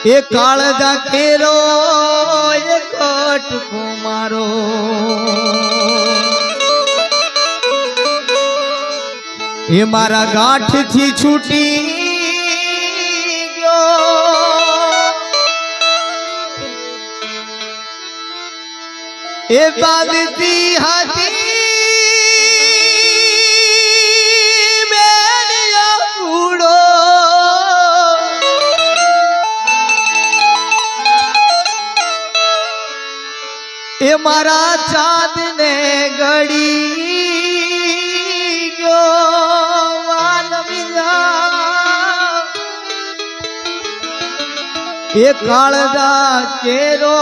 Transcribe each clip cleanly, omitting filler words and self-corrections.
એ કાળજા કેરો એ કટકો મારો એ મારા ગાંઠ થી છૂટી ગયો એ બાંધતી હાથી એ મારા ચાંદ ને ગળી ગયો એ કાળજા કેરો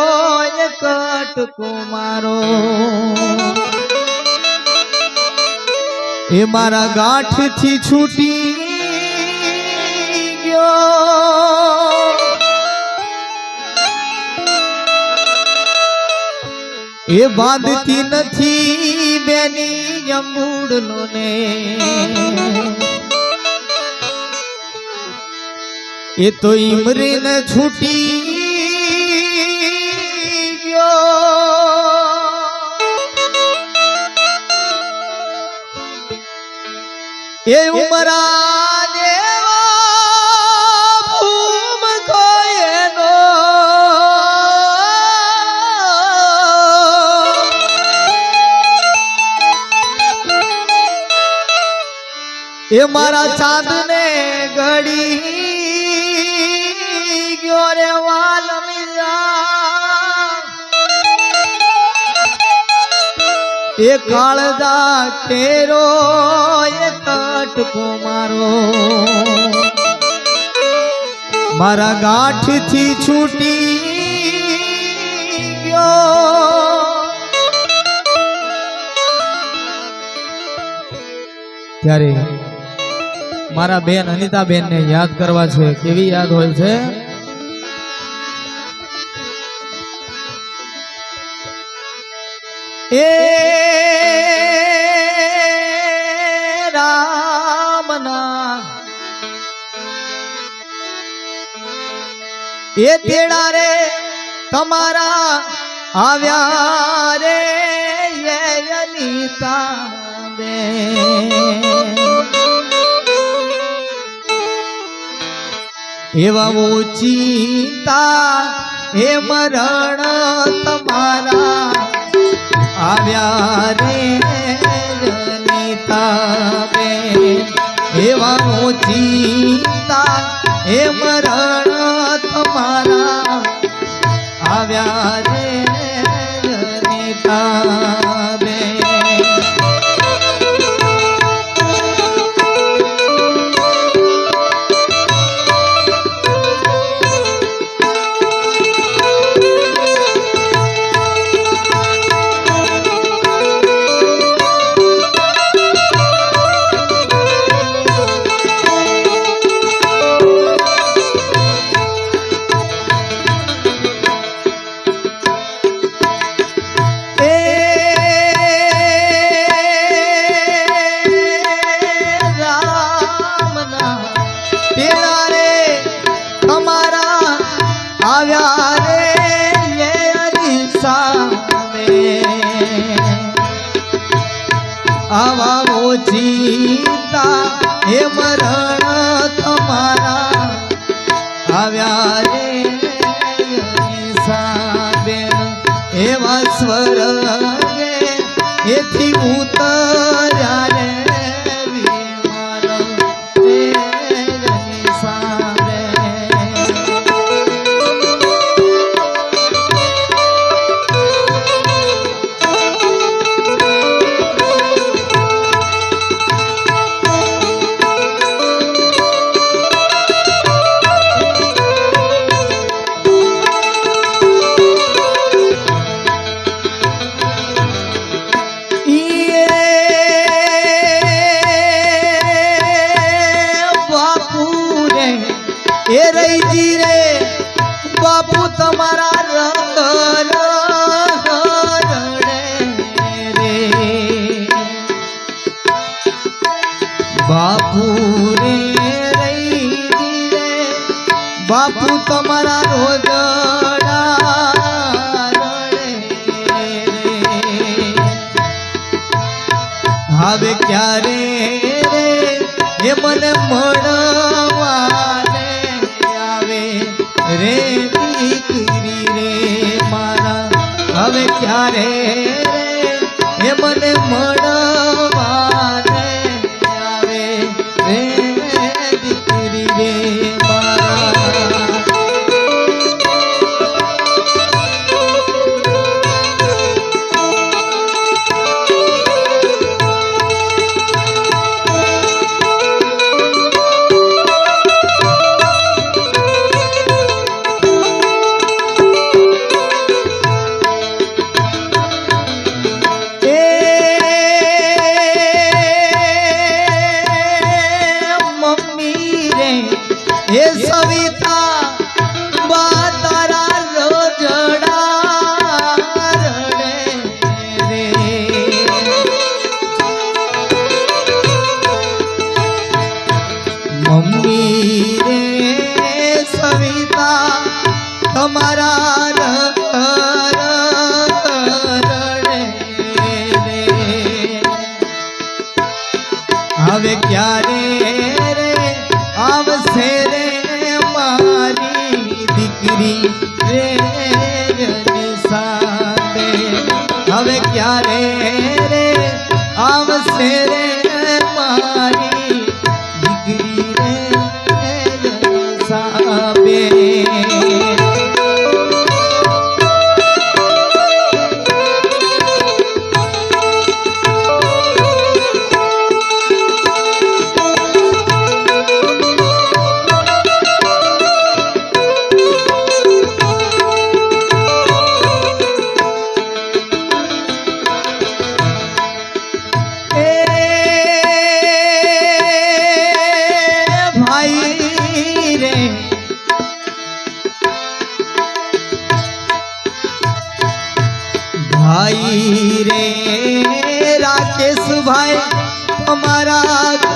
એ કટકો મારો એ મારા ગાંઠ થી છૂટી ગયો એ બાંધતી નથી બેની જંબુડલો ને એ તો ઈમરીન છૂટી ગયો એ ઉમરા એ મારા ચાંદ ને ગળી ગયો રે વાલમિયા એ કાળજા કેરો એ કટકો મારો મારા ગાંઠ થી છૂટી ગયો ત્યારે મારા બેન અનિતા બેન ને યાદ કરવા છે કેવી યાદ હોય છે એ રામના એ તેડા રે તમારા આવ્યા રે અનિતા બેન એવા ઓચિંતા હે મરણ તમારા આવ્યા રે અનિતા બેન એવા ઓચિંતા હે મરણ તમારા આવ્યા રે અનિતા બેન આવા ઓચિંતા હે મરણ તમારા આવ્યા રે બેન એવા સ્વર્ગે એથી ઉતર્યા રે રે મારા હવે ક્યારે રે એ મને મળવાને આવે રે દીકરી રે મારા हे सविता बा तारा रोजड़ा रड़े रे मम्मी रे सविता तुम्हारा रड़े रे हवे क्यारे रे आवसे रे मारी दीकरी रे साथे हवे क्यारे रे आवसे रे मारी दीकरी रे साबे भाई रे राकेश भाई हमारा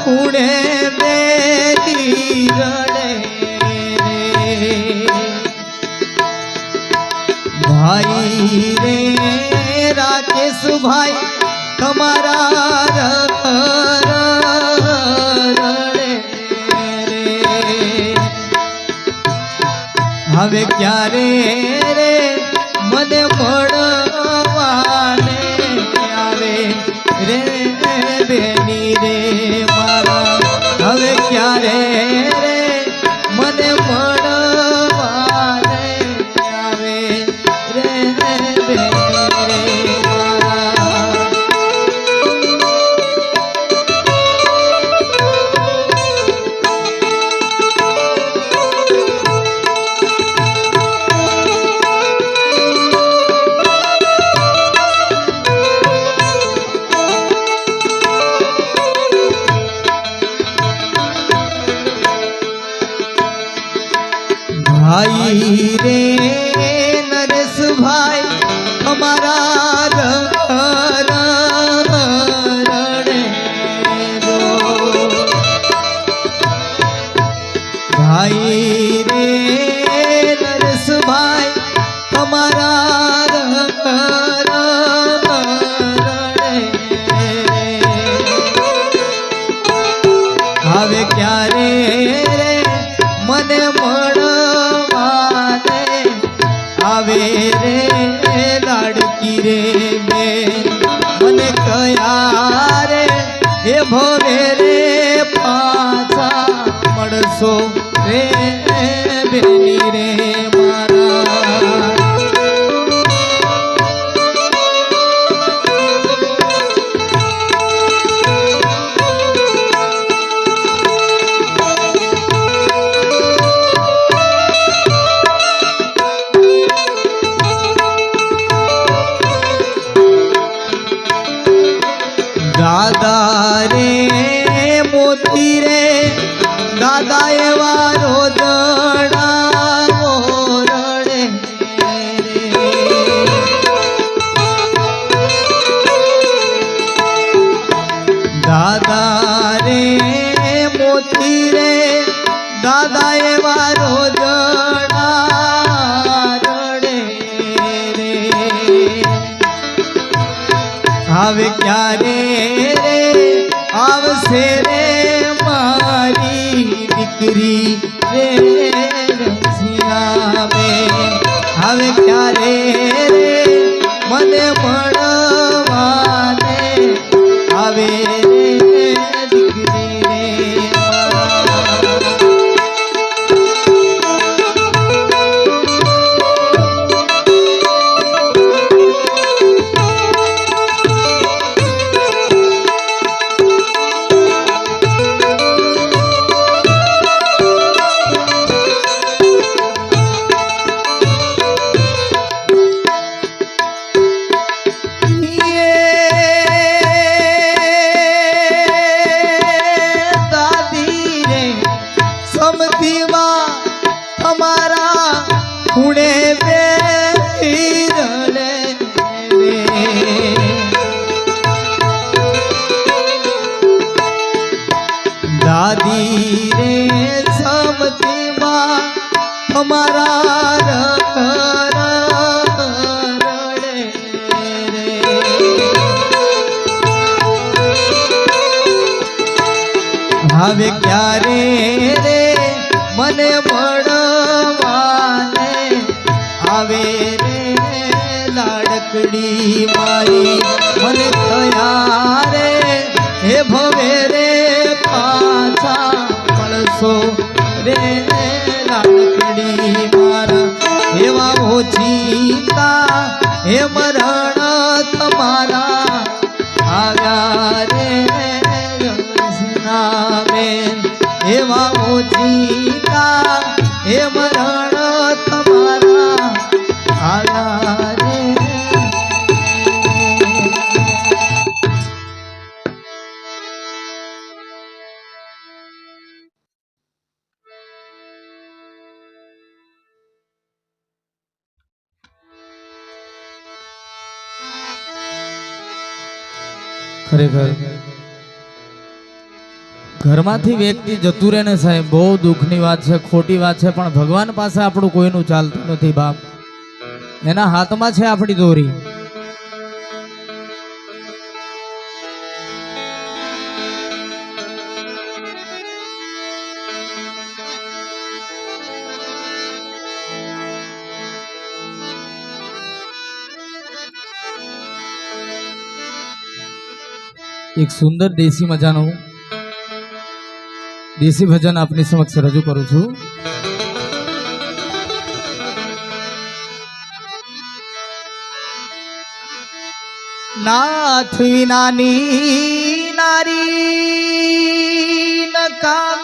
खूणे बेटी रड़े रे भाई रे राकेश भाई हमारा रड़े रे हवे क्यारे रे मने મળવાને આવે રે બેની રે મારા હવે ક્યારે રે મને મળવાને આવે રે બેની રે મારા भाई रे नरेश भाई हमारा रड़े रो भाई रे नरेश भाई हमारा रड़े हवे क्यारे रे मने आवे रे लाडकी रे बेन मने कया रे हे भोरे रे पाछा मळसो रे बेनी रे मारा दादा रे मोती रे दादा एवा रोजड़ा मोरड़े रे दादा रे मोती रे दादा एवा रोजड़ा रड़े रे हवे क्यारे रे आवसे रे मारी दीकरी रे रसिया में हवे ક્યારે રે મને મળવાને આવે રે દીકરી રે ખૂણે બેસી રડે દાદી રે સમતીમાં તમારા રડે રે હવે ક્યારે રે મને મળવાને આવે રે લાડકડી મારી મને થયા રે હે ભવે રે પાછા મળશો રે લાડકડી મારા એવા ઓછીતા હે મરણ તમારા આવ્યા રે બેન એવા ઓછીતા હે મરણ તમારા આવ્યા રે ખરેખર ઘરમાંથી વ્યક્તિ જતું રહે ને સાહેબ બહુ દુઃખની વાત છે, ખોટી વાત છે, પણ ભગવાન પાસે આપણું કોઈનું ચાલતું નથી બાપ. એના હાથમાં છે આપણી દોરી. એક સુંદર દેશી મજાનું દેશી ભજન આપની સમક્ષ રજૂ કરું છું. નાથ વિનાની નારી નકા